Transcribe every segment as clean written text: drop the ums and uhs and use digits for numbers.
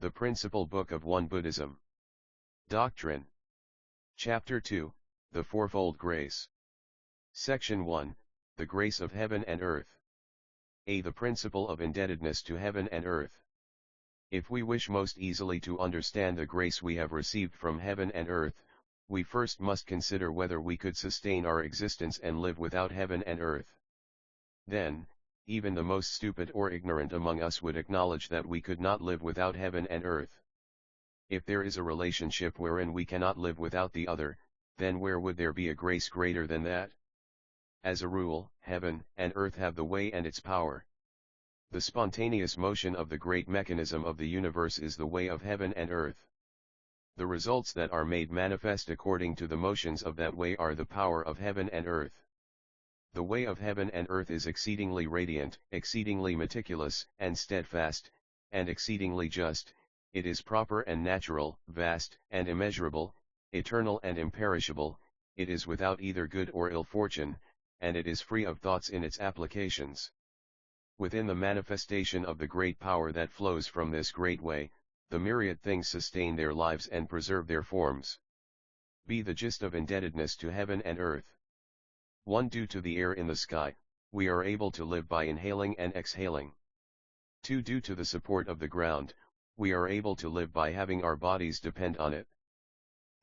The Principal Book of Won Buddhism. Doctrine. Chapter 2, The Fourfold Grace. Section 1, The Grace of Heaven and Earth. A. The Principle of Indebtedness to Heaven and Earth. If we wish most easily to understand the grace we have received from heaven and earth, we first must consider whether we could sustain our existence and live without heaven and earth. Then, even the most stupid or ignorant among us would acknowledge that we could not live without heaven and earth. If there is a relationship wherein we cannot live without the other, then where would there be a grace greater than that? As a rule, heaven and earth have the way and its power. The spontaneous motion of the great mechanism of the universe is the way of heaven and earth. The results that are made manifest according to the motions of that way are the power of heaven and earth. The way of heaven and earth is exceedingly radiant, exceedingly meticulous, and steadfast, and exceedingly just. It is proper and natural, vast and immeasurable, eternal and imperishable. It is without either good or ill fortune, and it is free of thoughts in its applications. Within the manifestation of the great power that flows from this great way, the myriad things sustain their lives and preserve their forms. Be the gist of indebtedness to heaven and earth. 1. Due to the air in the sky, we are able to live by inhaling and exhaling. 2. Due to the support of the ground, we are able to live by having our bodies depend on it.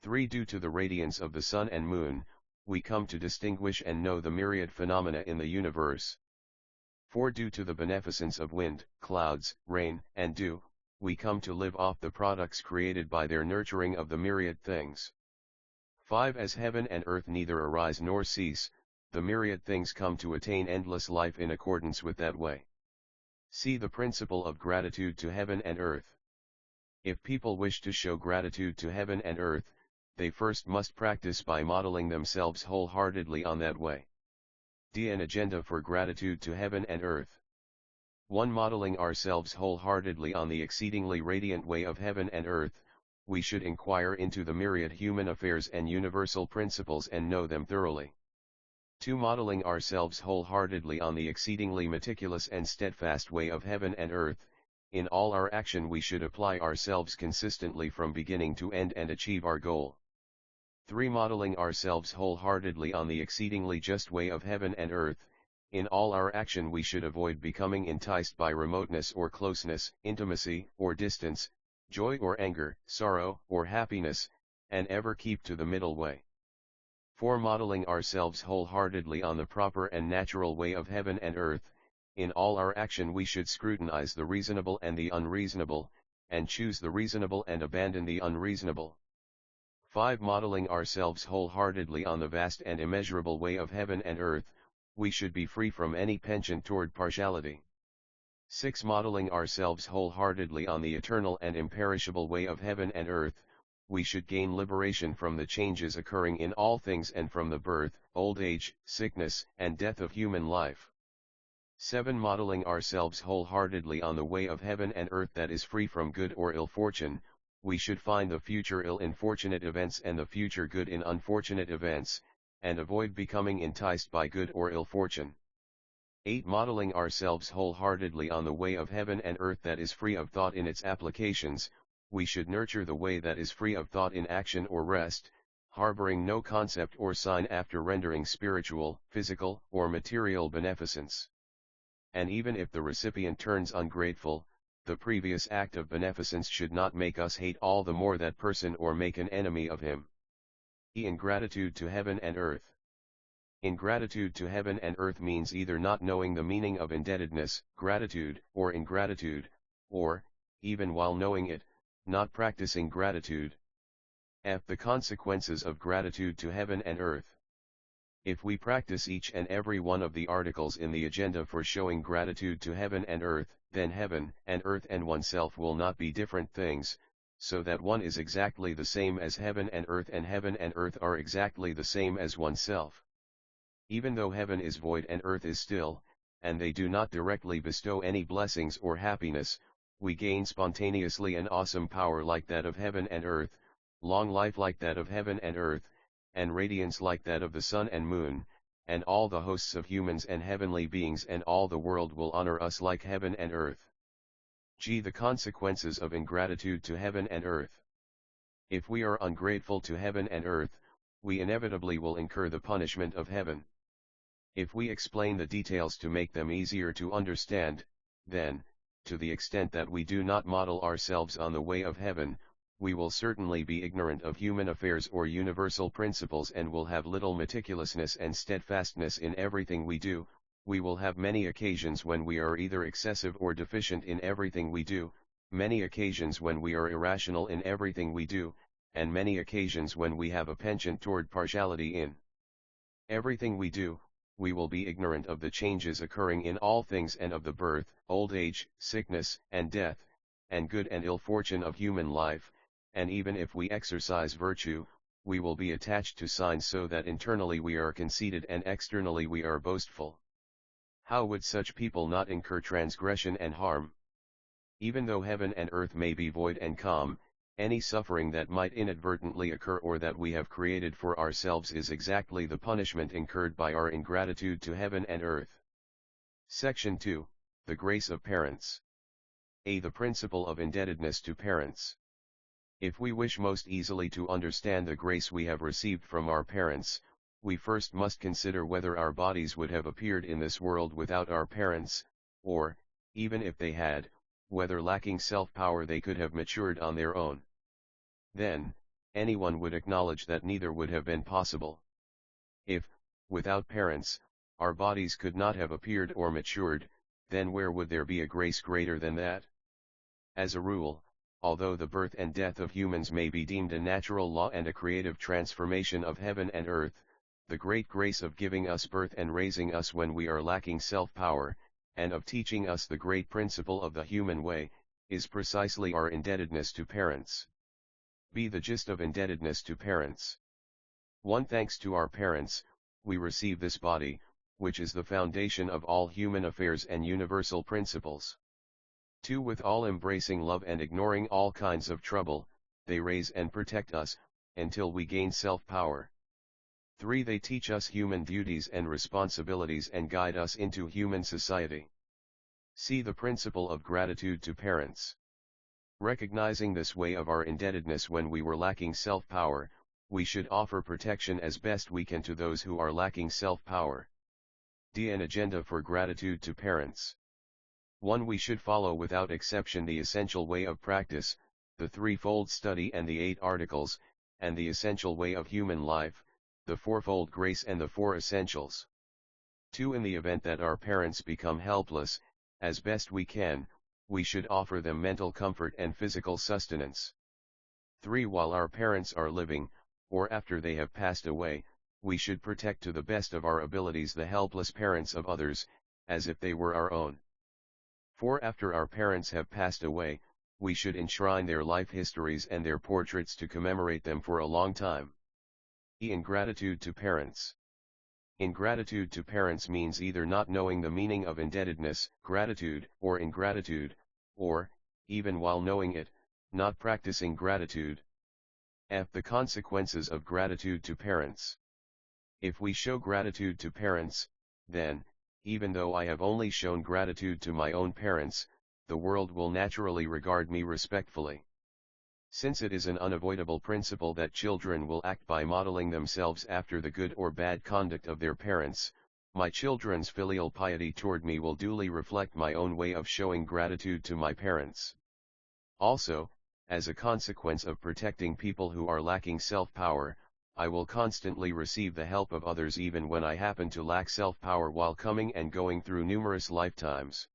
3. Due to the radiance of the sun and moon, we come to distinguish and know the myriad phenomena in the universe. 4. Due to the beneficence of wind, clouds, rain, and dew, we come to live off the products created by their nurturing of the myriad things. 5. As heaven and earth neither arise nor cease, the myriad things come to attain endless life in accordance with that way. See the principle of gratitude to heaven and earth. If people wish to show gratitude to heaven and earth, they first must practice by modeling themselves wholeheartedly on that way. D. An agenda for gratitude to heaven and earth. 1. Modeling ourselves wholeheartedly on the exceedingly radiant way of heaven and earth, we should inquire into the myriad human affairs and universal principles and know them thoroughly. 2. Modeling ourselves wholeheartedly on the exceedingly meticulous and steadfast way of heaven and earth, in all our action we should apply ourselves consistently from beginning to end and achieve our goal. 3. Modeling ourselves wholeheartedly on the exceedingly just way of heaven and earth, in all our action we should avoid becoming enticed by remoteness or closeness, intimacy or distance, joy or anger, sorrow or happiness, and ever keep to the middle way. 4. Modeling ourselves wholeheartedly on the proper and natural way of heaven and earth, in all our action we should scrutinize the reasonable and the unreasonable, and choose the reasonable and abandon the unreasonable. 5. Modeling ourselves wholeheartedly on the vast and immeasurable way of heaven and earth, we should be free from any penchant toward partiality. 6. Modeling ourselves wholeheartedly on the eternal and imperishable way of heaven and earth, we should gain liberation from the changes occurring in all things and from the birth, old age, sickness, and death of human life. 7. Modeling ourselves wholeheartedly on the way of heaven and earth that is free from good or ill fortune, we should find the future ill in fortunate events and the future good in unfortunate events, and avoid becoming enticed by good or ill fortune. 8. Modeling ourselves wholeheartedly on the way of heaven and earth that is free of thought in its applications, we should nurture the way that is free of thought in action or rest, harboring no concept or sign after rendering spiritual, physical, or material beneficence. And even if the recipient turns ungrateful, the previous act of beneficence should not make us hate all the more that person or make an enemy of him. Ingratitude to heaven and earth. Ingratitude to heaven and earth means either not knowing the meaning of indebtedness, gratitude, or ingratitude, or, even while knowing it, not practicing gratitude. F. The consequences of gratitude to heaven and earth. If we practice each and every one of the articles in the agenda for showing gratitude to heaven and earth, then heaven and earth and oneself will not be different things, so that one is exactly the same as heaven and earth are exactly the same as oneself. Even though heaven is void and earth is still, and they do not directly bestow any blessings or happiness, we gain spontaneously an awesome power like that of heaven and earth, long life like that of heaven and earth, and radiance like that of the sun and moon, and all the hosts of humans and heavenly beings and all the world will honor us like heaven and earth. G. The consequences of ingratitude to heaven and earth. If we are ungrateful to heaven and earth, we inevitably will incur the punishment of heaven. If we explain the details to make them easier to understand, then, to the extent that we do not model ourselves on the way of heaven, we will certainly be ignorant of human affairs or universal principles and will have little meticulousness and steadfastness in everything we do. We will have many occasions when we are either excessive or deficient in everything we do, many occasions when we are irrational in everything we do, and many occasions when we have a penchant toward partiality in everything we do. We will be ignorant of the changes occurring in all things and of the birth, old age, sickness, and death, and good and ill fortune of human life, and even if we exercise virtue, we will be attached to signs so that internally we are conceited and externally we are boastful. How would such people not incur transgression and harm? Even though heaven and earth may be void and calm, any suffering that might inadvertently occur or that we have created for ourselves is exactly the punishment incurred by our ingratitude to heaven and earth. Section 2, the grace of parents. A. The principle of indebtedness to parents. If we wish most easily to understand the grace we have received from our parents, we first must consider whether our bodies would have appeared in this world without our parents, or, even if they had, whether lacking self-power they could have matured on their own. Then, anyone would acknowledge that neither would have been possible. If, without parents, our bodies could not have appeared or matured, then where would there be a grace greater than that? As a rule, although the birth and death of humans may be deemed a natural law and a creative transformation of heaven and earth, the great grace of giving us birth and raising us when we are lacking self-power, and of teaching us the great principle of the human way, is precisely our indebtedness to parents. B. The gist of indebtedness to parents. 1. Thanks to our parents, we receive this body, which is the foundation of all human affairs and universal principles. 2. With all embracing love and ignoring all kinds of trouble, they raise and protect us, until we gain self-power. 3. They teach us human duties and responsibilities and guide us into human society. C. The principle of gratitude to parents. Recognizing this way of our indebtedness when we were lacking self-power, we should offer protection as best we can to those who are lacking self-power. D. An agenda for gratitude to parents. 1. We should follow without exception the essential way of practice, the threefold study and the 8 articles, and the essential way of human life, the fourfold grace and the 4 essentials. 2. In the event that our parents become helpless, as best we can, we should offer them mental comfort and physical sustenance. 3. While our parents are living, or after they have passed away, we should protect to the best of our abilities the helpless parents of others, as if they were our own. 4. After our parents have passed away, we should enshrine their life histories and their portraits to commemorate them for a long time. Ingratitude to parents. Ingratitude to parents means either not knowing the meaning of indebtedness, gratitude, or ingratitude, or, even while knowing it, not practicing gratitude. F. The consequences of gratitude to parents. If we show gratitude to parents, then, even though I have only shown gratitude to my own parents, the world will naturally regard me respectfully. Since it is an unavoidable principle that children will act by modeling themselves after the good or bad conduct of their parents, my children's filial piety toward me will duly reflect my own way of showing gratitude to my parents. Also, as a consequence of protecting people who are lacking self-power, I will constantly receive the help of others even when I happen to lack self-power while coming and going through numerous lifetimes.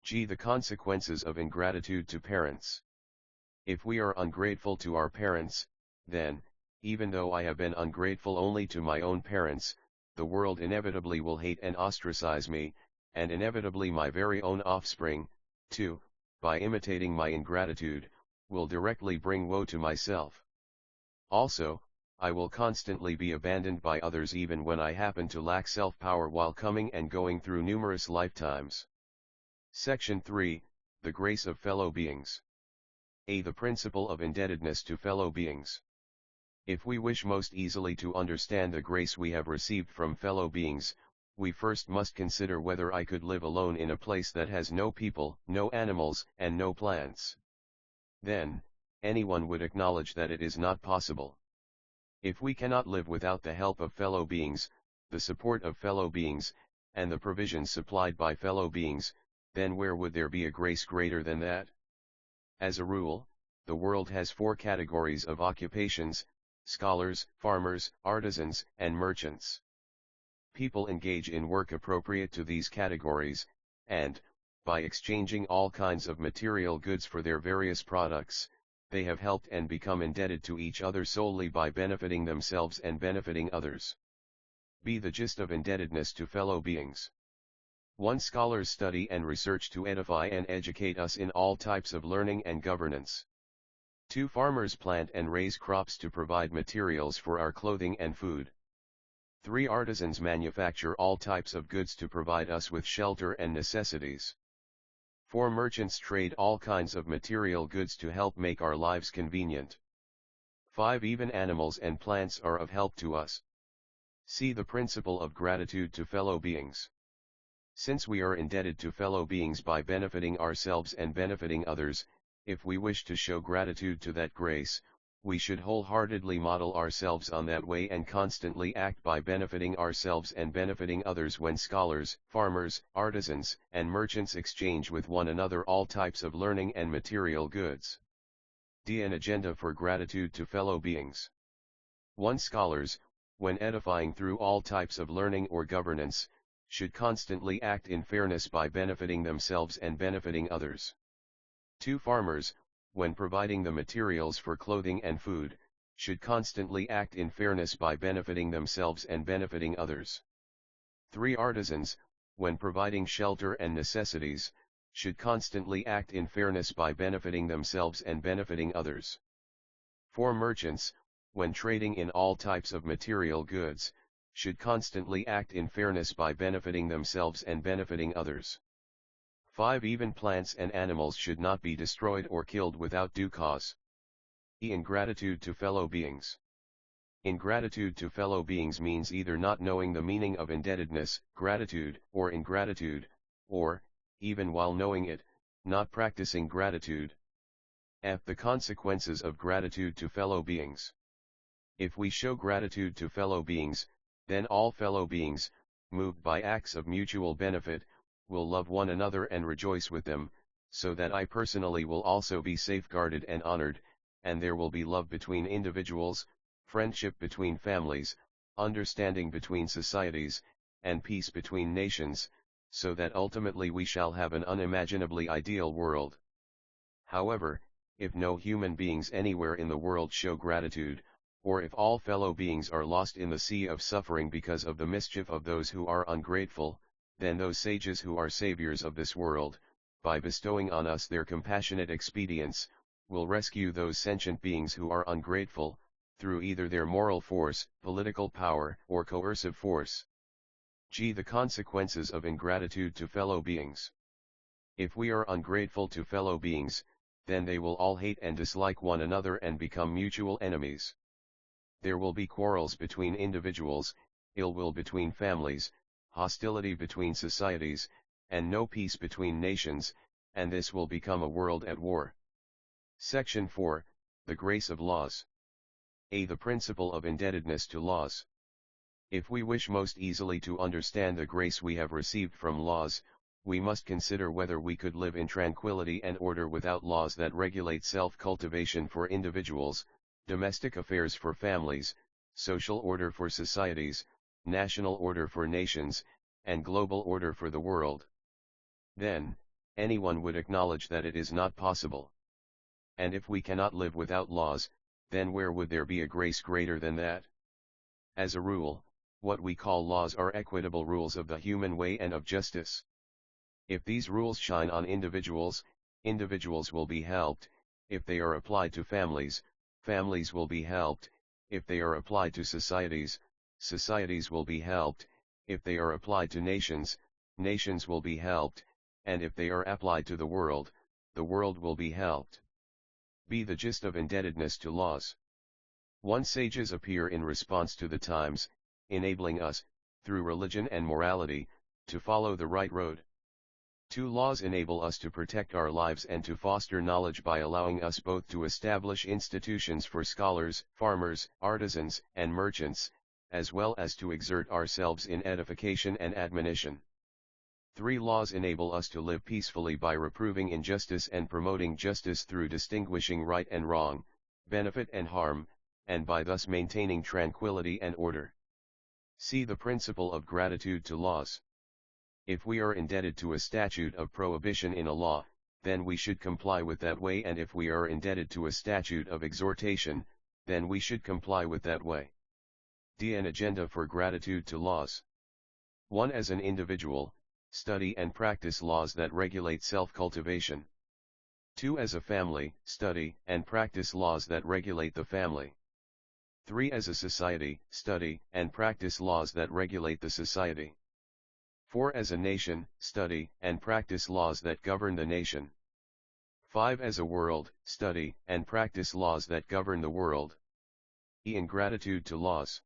G. The consequences of ingratitude to parents. If we are ungrateful to our parents, then, even though I have been ungrateful only to my own parents, the world inevitably will hate and ostracize me, and inevitably my very own offspring, too, by imitating my ingratitude, will directly bring woe to myself. Also, I will constantly be abandoned by others even when I happen to lack self-power while coming and going through numerous lifetimes. Section 3, the grace of fellow beings. A. The principle of indebtedness to fellow beings. If we wish most easily to understand the grace we have received from fellow beings, we first must consider whether I could live alone in a place that has no people, no animals, and no plants. Then, anyone would acknowledge that it is not possible. If we cannot live without the help of fellow beings, the support of fellow beings, and the provisions supplied by fellow beings, then where would there be a grace greater than that? As a rule, the world has four categories of occupations: scholars, farmers, artisans, and merchants. People engage in work appropriate to these categories, and, by exchanging all kinds of material goods for their various products, they have helped and become indebted to each other solely by benefiting themselves and benefiting others. B. The gist of indebtedness to fellow beings. 1. Scholars study and research to edify and educate us in all types of learning and governance. 2. Farmers plant and raise crops to provide materials for our clothing and food. 3. Artisans manufacture all types of goods to provide us with shelter and necessities. 4. Merchants trade all kinds of material goods to help make our lives convenient. 5. Even animals and plants are of help to us. See the principle of gratitude to fellow beings. Since we are indebted to fellow beings by benefiting ourselves and benefiting others, if we wish to show gratitude to that grace, we should wholeheartedly model ourselves on that way and constantly act by benefiting ourselves and benefiting others when scholars, farmers, artisans, and merchants exchange with one another all types of learning and material goods. D. An agenda for gratitude to fellow beings. 1. Scholars, when edifying through all types of learning or governance, should constantly act in fairness by benefiting themselves and benefiting others. 2. Farmers, when providing the materials for clothing and food, should constantly act in fairness by benefiting themselves and benefiting others. 3. Artisans, when providing shelter and necessities, should constantly act in fairness by benefiting themselves and benefiting others. 4. Merchants, when trading in all types of material goods, should constantly act in fairness by benefiting themselves and benefiting others. 5. Even plants and animals should not be destroyed or killed without due cause. E. Ingratitude to fellow beings. Ingratitude to fellow beings means either not knowing the meaning of indebtedness, gratitude, or ingratitude, or, even while knowing it, not practicing gratitude. F. The consequences of gratitude to fellow beings. If we show gratitude to fellow beings, then all fellow beings, moved by acts of mutual benefit, will love one another and rejoice with them, so that I personally will also be safeguarded and honored, and there will be love between individuals, friendship between families, understanding between societies, and peace between nations, so that ultimately we shall have an unimaginably ideal world. However, if no human beings anywhere in the world show gratitude, or if all fellow beings are lost in the sea of suffering because of the mischief of those who are ungrateful, then those sages who are saviors of this world, by bestowing on us their compassionate expedients, will rescue those sentient beings who are ungrateful, through either their moral force, political power, or coercive force. G. The consequences of ingratitude to fellow beings. If we are ungrateful to fellow beings, then they will all hate and dislike one another and become mutual enemies. There will be quarrels between individuals, ill will between families, hostility between societies, and no peace between nations, and this will become a world at war. Section 4, The Grace of Laws. A. The principle of indebtedness to laws. If we wish most easily to understand the grace we have received from laws, we must consider whether we could live in tranquility and order without laws that regulate self-cultivation for individuals, domestic affairs for families, social order for societies, national order for nations, and global order for the world. Then, anyone would acknowledge that it is not possible. And if we cannot live without laws, then where would there be a grace greater than that? As a rule, what we call laws are equitable rules of the human way and of justice. If these rules shine on individuals, individuals will be helped; if they are applied to families, families will be helped; if they are applied to societies, societies will be helped; if they are applied to nations, nations will be helped; and if they are applied to the world will be helped. B. The gist of indebtedness to laws. 1. Sages appear in response to the times, enabling us, through religion and morality, to follow the right road. 2. Laws enable us to protect our lives and to foster knowledge by allowing us both to establish institutions for scholars, farmers, artisans, and merchants, as well as to exert ourselves in edification and admonition. 3. Laws enable us to live peacefully by reproving injustice and promoting justice through distinguishing right and wrong, benefit and harm, and by thus maintaining tranquility and order. See the principle of gratitude to laws. If we are indebted to a statute of prohibition in a law, then we should comply with that way, and if we are indebted to a statute of exhortation, then we should comply with that way. D. An agenda for gratitude to laws. 1. As an individual, study and practice laws that regulate self-cultivation. 2. As a family, study and practice laws that regulate the family. 3. As a society, study and practice laws that regulate the society. 4. As a nation, study and practice laws that govern the nation. 5. As a world, study and practice laws that govern the world. E. Ingratitude to laws.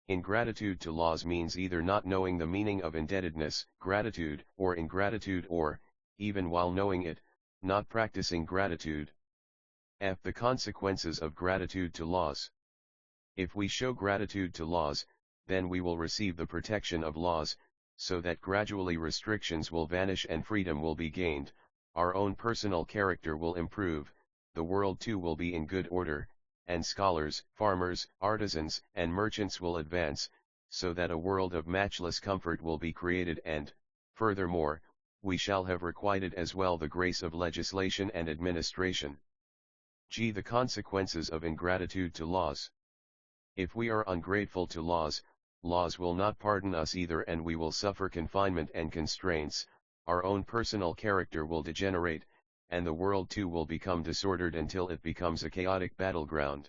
Ingratitude to laws means either not knowing the meaning of indebtedness, gratitude, or ingratitude, or, even while knowing it, not practicing gratitude. F. The consequences of gratitude to laws. If we show gratitude to laws, then we will receive the protection of laws, so that gradually restrictions will vanish and freedom will be gained, our own personal character will improve, the world too will be in good order, and scholars, farmers, artisans, and merchants will advance, so that a world of matchless comfort will be created, and, furthermore, we shall have requited as well the grace of legislation and administration. G. The consequences of ingratitude to laws. If we are ungrateful to laws, laws will not pardon us either, and we will suffer confinement and constraints, our own personal character will degenerate, and the world too will become disordered until it becomes a chaotic battleground.